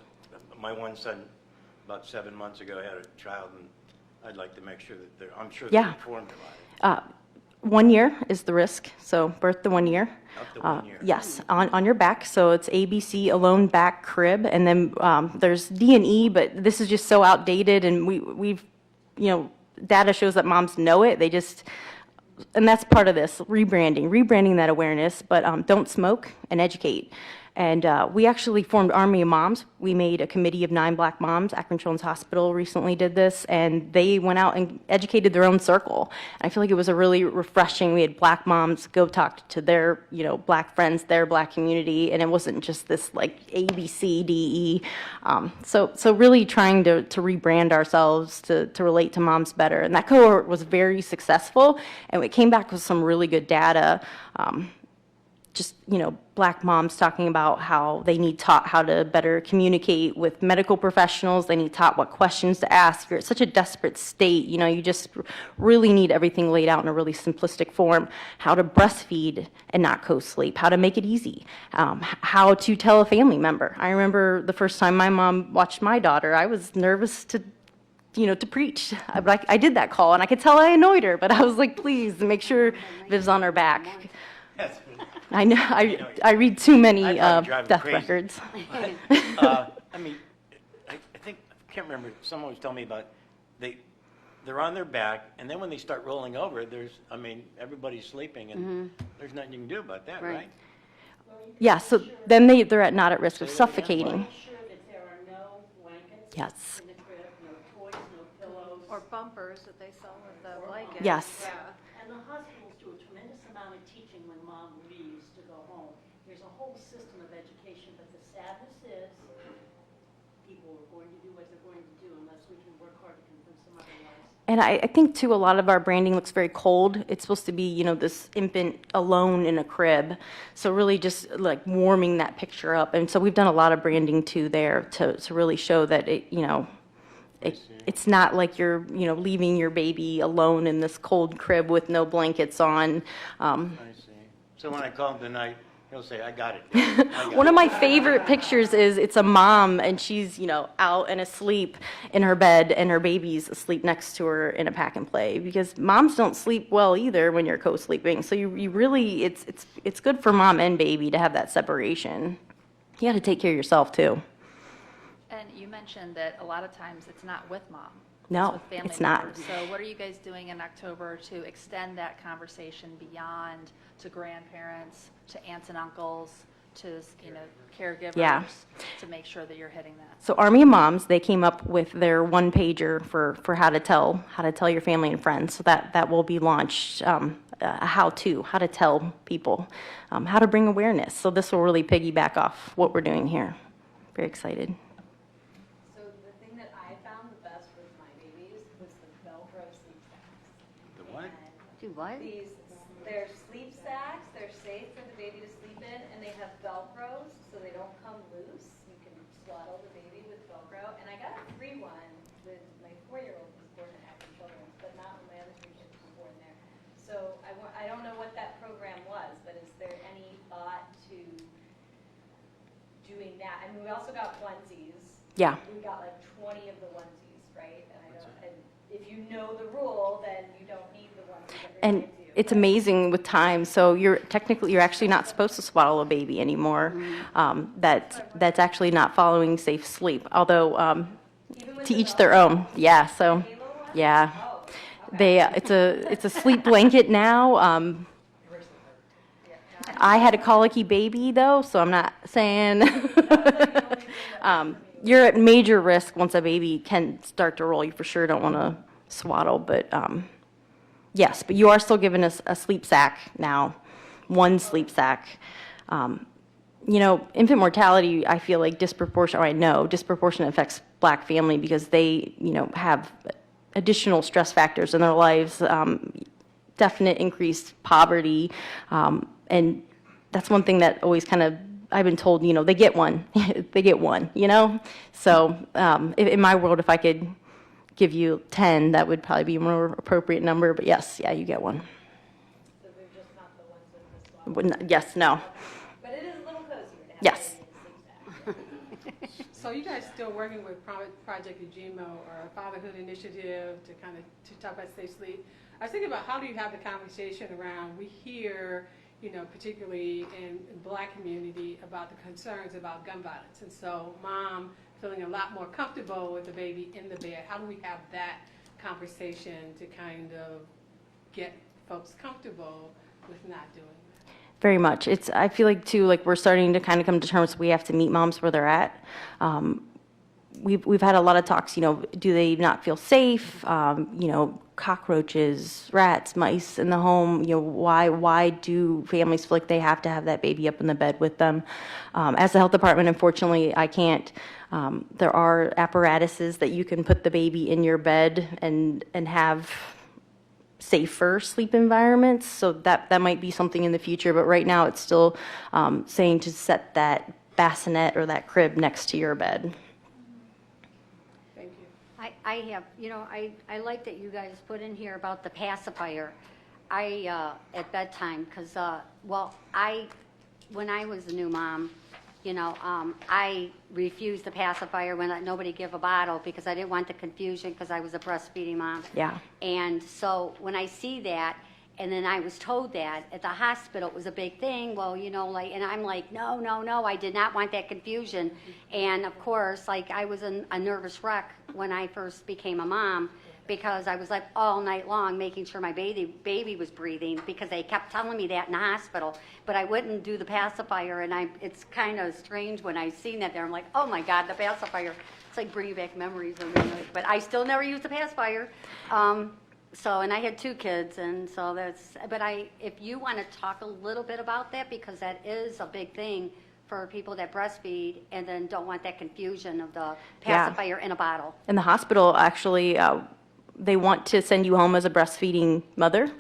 my one son, about 7 months ago, had a child, and I'd like to make sure that I'm sure they're informed about it. 1 year is the risk, so birth to 1 year. Up to 1 year. Yes, on your back, so it's ABC, alone, back, crib, and then there's D&E, but this is just so outdated, and we've, data shows that moms know it, and that's part of this, rebranding that awareness, but don't smoke and educate. And we actually formed Army of Moms. We made a committee of 9 black moms. Akron Children's Hospital recently did this, and they went out and educated their own circle. I feel like it was a really refreshing. We had black moms go talk to their, black friends, their black community, and it wasn't just this like A, B, C, D, E. So really trying to rebrand ourselves to relate to moms better. And that cohort was very successful, and we came back with some really good data. Black moms talking about how they need taught how to better communicate with medical professionals. They need taught what questions to ask. You're at such a desperate state. You just really need everything laid out in a really simplistic form. How to breastfeed and not co-sleep. How to make it easy. How to tell a family member. I remember the first time my mom watched my daughter, I was nervous to preach. But I did that call, and I could tell I annoyed her, but I was like, please, make sure Viv's on her back. I know, I read too many death records. I can't remember, someone was telling me about, they're on their back, and then when they start rolling over, everybody's sleeping, and there's nothing you can do about that, right? Yeah, so then they're not at risk of suffocating. Yes. Or bumpers that they sell with the blankets. Yes. And the hospitals do a tremendous amount of teaching when mom leaves to go home. There's a whole system of education, but the sadness is people are going to do what they're going to do unless we can work hard to convince them otherwise. And I think, too, a lot of our branding looks very cold. It's supposed to be, this infant alone in a crib. So really just, like, warming that picture up. And so we've done a lot of branding, too, there to really show that, it's not like you're, leaving your baby alone in this cold crib with no blankets on. I see. So when I call him tonight, he'll say, I got it. One of my favorite pictures is it's a mom, and she's, out and asleep in her bed, and her baby's asleep next to her in a pack and play, because moms don't sleep well either when you're co-sleeping. So you really, it's good for mom and baby to have that separation. You got to take care of yourself, too. And you mentioned that a lot of times it's not with mom. No, with family it's not. members. So what are you guys doing in October to extend that conversation beyond to grandparents, to aunts and uncles, to caregivers, to make sure that you're hitting that? So Army of Moms, they came up with their one-pager for how to tell your family and friends. So that will be launched, a how-to tell people, how to bring awareness. So this will really piggyback off what we're doing here. Very excited. So the thing that I found the best with my babies was the Velcro sleep sacks. The what? Do what? They're sleep sacks, they're safe for the baby to sleep in, and they have Velcros, so they don't come loose. You can swaddle the baby with Velcro, and I got a free one with my 4-year-old who's born in Akron Children's, but not when my other 3 kids were born there. So I don't know what that program was, but is there any thought to doing that? I mean, we also got onesies. Yeah. We got like 20 of the onesies, right? And if you know the rule, then you don't need the onesie that And reminds you. it's amazing with time. So you're actually not supposed to swaddle a baby anymore. That's actually not following safe sleep. Although to each their own. Yeah. So yeah, it's a sleep blanket now. I had a colicky baby though, so I'm not saying. You're at major risk once a baby can start to roll. You for sure don't want to swaddle, but. Yes, but you are still given us a sleep sack now, one sleep sack. Infant mortality, I feel like disproportionate affects black family because they, have additional stress factors in their lives, definite increased poverty, and that's one thing that always kind of, I've been told, they get one, So in my world, if I could give you 10, that would probably be a more appropriate number, but yes, yeah, you get one. So they're just not the ones with the swaddle. Yes, no. But it is a little cozier to have Yes. a baby in the sleep sack. So you guys still working with Project Ujimo or a fatherhood initiative to talk about safe sleep? I was thinking about how do you have the conversation around, we hear, particularly in black community about the concerns about gun violence. And so mom feeling a lot more comfortable with the baby in the bed. How do we have that conversation to kind of get folks comfortable with not doing that? Very much. I feel like too, like we're starting to kind of come to terms, we have to meet moms where they're at. We've had a lot of talks, do they not feel safe? Cockroaches, rats, mice in the home, why do families feel like they have to have that baby up in the bed with them? As the health department, unfortunately, I can't. There are apparatuses that you can put the baby in your bed and have safer sleep environments, so that might be something in the future, but right now it's still saying to set that bassinet or that crib next to your bed. Thank you. I have, I like that you guys put in here about the pacifier. At bedtime, because, when I was a new mom, I refused the pacifier when nobody gave a bottle because I didn't want the confusion because I was a breastfeeding mom. Yeah. And so when I see that, and then I was told that at the hospital it was a big thing, and I'm like, no, I did not want that confusion. And of course, I was a nervous wreck when I first became a mom because I was all night long making sure my baby was breathing because they kept telling me that in the hospital, but I wouldn't do the pacifier, and it's kind of strange when I seen that there. I'm like, oh my God, the pacifier. It's like bringing back memories of me, but I still never used the pacifier. And I had 2 kids, and so if you want to talk a little bit about that, because that is a big thing for people that breastfeed and then don't want that confusion of the pacifier in a bottle. In the hospital, actually, they want to send you home as a breastfeeding mother.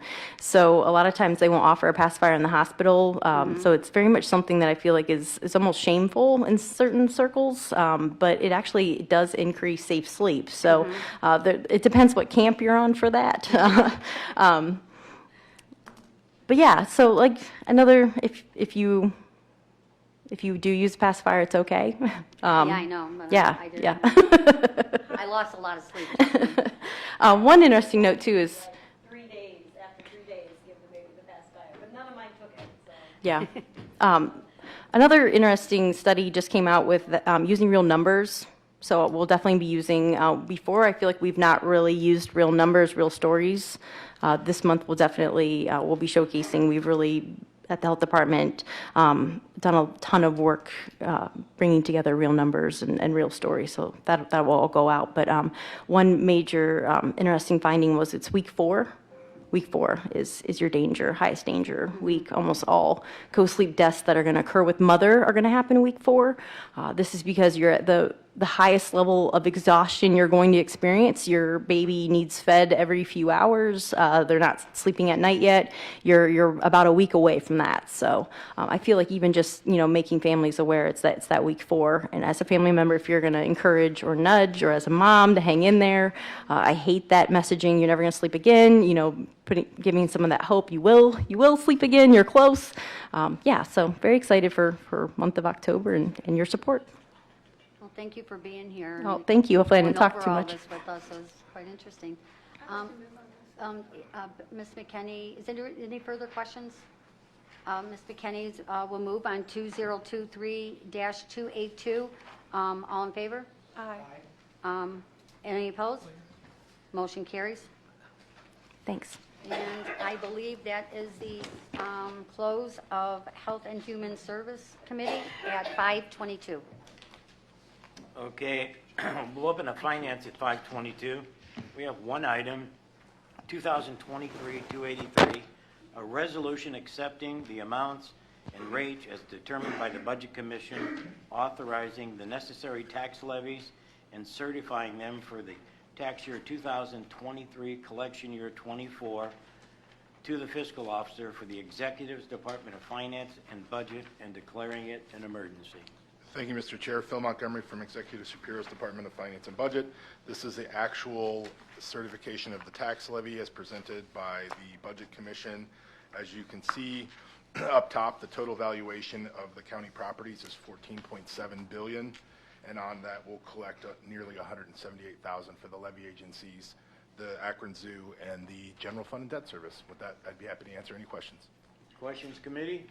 So a lot of times they won't offer a pacifier in the hospital. So it's very much something that I feel like is almost shameful in certain circles, but it actually does increase safe sleep. So it depends what camp you're on for that. But yeah, so if you do use a pacifier, it's okay. Yeah, I know. But Yeah, I yeah. I lost a lot of sleep. One interesting note too is 3 days, after 3 days, give the baby the pacifier, but none of mine took it, so. Yeah. Another interesting study just came out with using real numbers. So we'll definitely be using, before I feel like we've not really used real numbers, real stories. This month we'll definitely, we'll be showcasing, we've really, at the health department, done a ton of work bringing together real numbers and real stories. So that will all go out. But one major interesting finding was it's week 4. Week 4 is your highest danger week. Almost all co-sleep deaths that are going to occur with mother are going to happen in week 4. This is because you're at the highest level of exhaustion you're going to experience. Your baby needs fed every few hours. They're not sleeping at night yet. You're about a week away from that. So I feel like even just making families aware it's that week 4. And as a family member, if you're going to encourage or nudge, or as a mom to hang in there, I hate that messaging. You're never going to sleep again. Giving some of that hope. You will sleep again. You're close. So very excited for month of October and your support. Well, thank you for being here. Oh, thank you. Hopefully I didn't going talk over too all much. this with us. It was quite interesting. Ms. McKenney, is there any further questions? Ms. McKenney, we'll move on 2023-282. All in favor? Aye. Any opposed? Motion carries. Thanks. And I believe that is the close of Health and Human Service Committee at 5:22. Okay, we'll open the finance at 5:22. We have one item, 2023-283, a resolution accepting the amounts and rates as determined by the Budget Commission, authorizing the necessary tax levies and certifying them for the tax year 2023, collection year 24, to the fiscal officer for the Executive's Department of Finance and Budget and declaring it an emergency. Thank you, Mr. Chair. Phil Montgomery from Executive Superior's Department of Finance and Budget. This is the actual certification of the tax levy as presented by the Budget Commission. As you can see up top, the total valuation of the county properties is $14.7 billion, and on that we'll collect nearly $178,000 for the levy agencies, the Akron Zoo, and the General Fund and Debt Service. With that, I'd be happy to answer any questions. Questions, committee?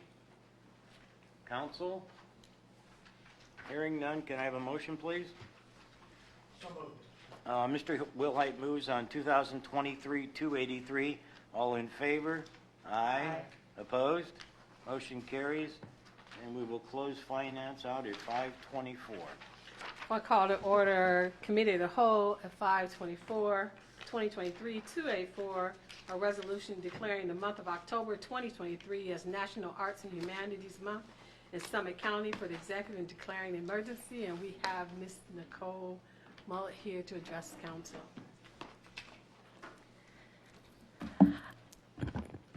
Council? Hearing none, can I have a motion, please? So moved. Mr. Wilhite moves on 2023-283. All in favor? Aye. Opposed? Motion carries, and we will close finance out at 5:24. I call to order Committee of the Whole at 5:24, 2023-284, a resolution declaring the month of October 2023 as National Arts and Humanities Month in Summit County for the executive and declaring an emergency. And we have Ms. Nicole Mullet here to address council.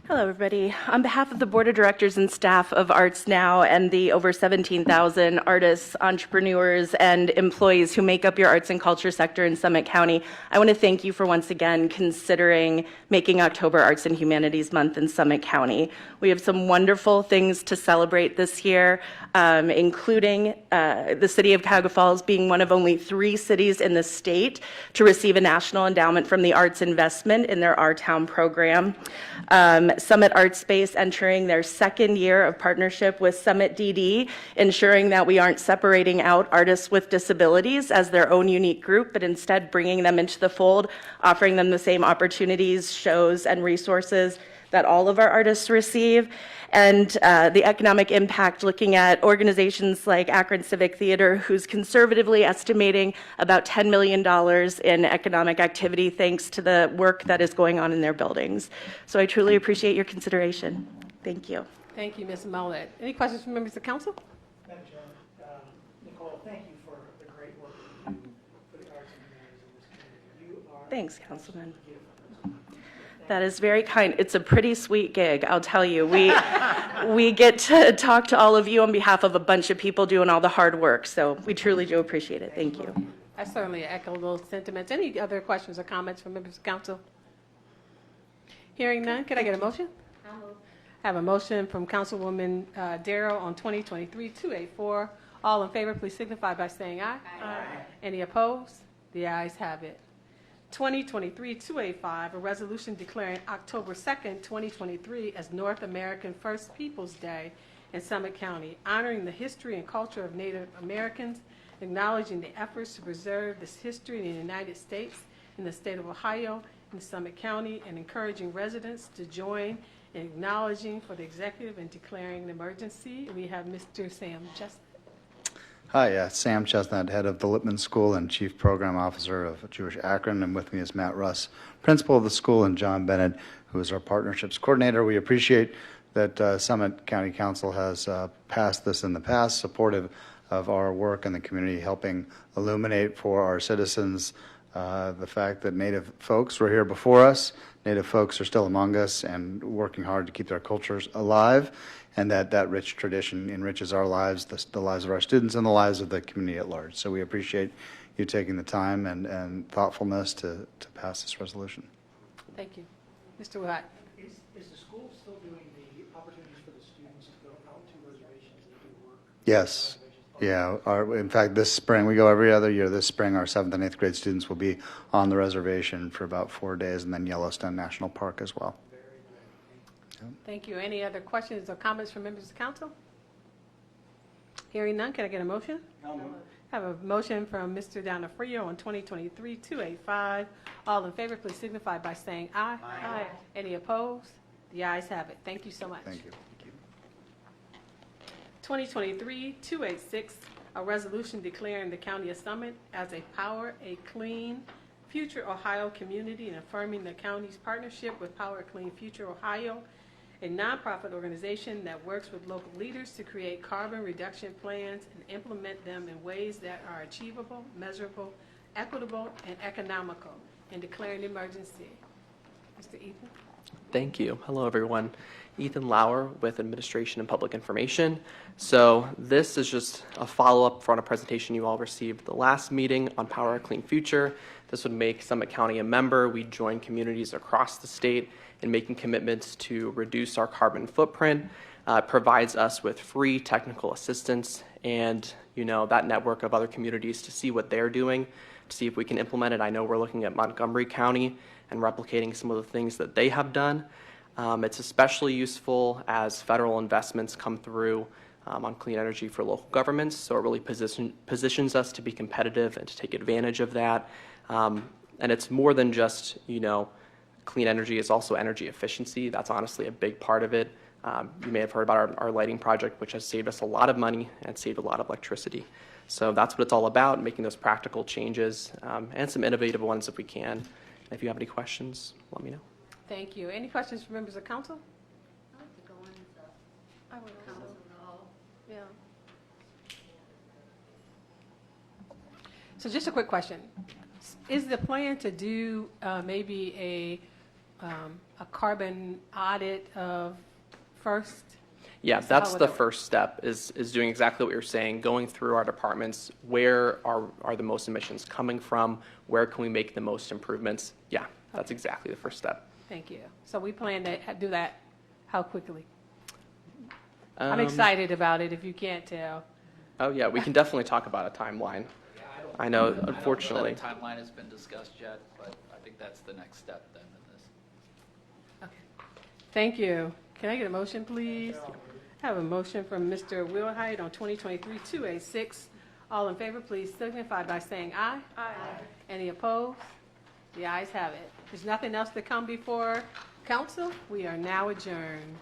Hello, everybody. On behalf of the Board of Directors and staff of Arts Now and the over 17,000 artists, entrepreneurs, and employees who make up your arts and culture sector in Summit County, I want to thank you for once again considering making October Arts and Humanities Month in Summit County. We have some wonderful things to celebrate this year, including the city of Cuyahoga Falls being one of only 3 cities in the state to receive a National Endowment from the Arts Investment in their Our Town program. Summit Art Space entering their 2nd year of partnership with Summit DD, ensuring that we aren't separating out artists with disabilities as their own unique group, but instead bringing them into the fold, offering them the same opportunities, shows, and resources that all of our artists receive. And the economic impact, looking at organizations like Akron Civic Theater, who's conservatively estimating about $10 million in economic activity thanks to the work that is going on in their buildings. So I truly appreciate your consideration. Thank you. Thank you, Ms. Mullet. Any questions from members of council? Madam Chair, Nicole, thank you for the great work you do for the arts and humanities in this community. You are Thanks, Councilman. That is very kind. It's a pretty sweet gig, I'll tell you. We get to talk to all of you on behalf of a bunch of people doing all the hard work, so we truly do appreciate it. Thank you. I certainly echo those sentiments. Any other questions or comments from members of council? Hearing none, can I get a motion? I have a motion from Councilwoman Darrow on 2023-284. All in favor, please signify by saying aye. Aye. Any opposed? The ayes have it. 2023-285, a resolution declaring October 2nd, 2023 as North American First Peoples Day in Summit County, honoring the history and culture of Native Americans, acknowledging the efforts to preserve this history in the United States, in the state of Ohio, in Summit County, and encouraging residents to join in acknowledging for the executive and declaring an emergency. We have Mr. Sam Chestnut. Hi, Sam Chestnut, head of the Lippman School and Chief Program Officer of Jewish Akron, and with me is Matt Russ, principal of the school, and John Bennett, who is our partnerships coordinator. We appreciate that Summit County Council has passed this in the past, supportive of our work in the community, helping illuminate for our citizens the fact that Native folks were here before us, Native folks are still among us and working hard to keep their cultures alive, and that rich tradition enriches our lives, the lives of our students, and the lives of the community at large. So we appreciate you taking the time and thoughtfulness to pass this resolution. Thank you. Mr. Watt. Is the school still doing the opportunities for the students to go out to reservations and do work? Yes. Yeah. In fact, this spring, we go every other year. This spring, our 7th and 8th grade students will be on the reservation for about 4 days, and then Yellowstone National Park as well. Thank you. Any other questions or comments from members of council? Hearing none, can I get a motion? I have a motion from Mr. Donofrio on 2023-285. All in favor, please signify by saying aye. Aye. Any opposed? The ayes have it. Thank you so much. Thank you. 2023-286, a resolution declaring the County of Summit as a Power a Clean Future Ohio community and affirming the county's partnership with Power a Clean Future Ohio, a nonprofit organization that works with local leaders to create carbon reduction plans and implement them in ways that are achievable, measurable, equitable, and economical, and declaring an emergency. Mr. Ethan? Thank you. Hello, everyone. Ethan Lauer with Administration and Public Information. So this is just a follow-up from a presentation you all received the last meeting on Power a Clean Future. This would make Summit County a member. We join communities across the state in making commitments to reduce our carbon footprint. Provides us with free technical assistance and that network of other communities to see what they're doing, to see if we can implement it. I know we're looking at Montgomery County and replicating some of the things that they have done. It's especially useful as federal investments come through on clean energy for local governments, so it really positions us to be competitive and to take advantage of that. And it's more than just, clean energy, it's also energy efficiency. That's honestly a big part of it. You may have heard about our lighting project, which has saved us a lot of money and saved a lot of electricity. So that's what it's all about, making those practical changes and some innovative ones if we can. If you have any questions, let me know. Thank you. Any questions from members of council? I would also, yeah. So just a quick question. Is the plan to do maybe a carbon audit of first? Yeah, So that's how would the that work? first step, is doing exactly what you're saying, going through our departments, where are the most emissions coming from, where can we make the most improvements? Yeah, that's exactly the first step. Thank you. So we plan to do that how quickly? I'm Um, excited about it, if you can't tell. Oh, yeah, we can definitely talk about a timeline. I know, unfortunately. I don't know that a timeline has been discussed yet, but I think that's the next step then in this. Thank you. Can I get a motion, please? I have a motion from Mr. Wilhite on 2023-286. All in favor, please signify by saying aye. Aye. Any opposed? The ayes have it. There's nothing else to come before council. We are now adjourned.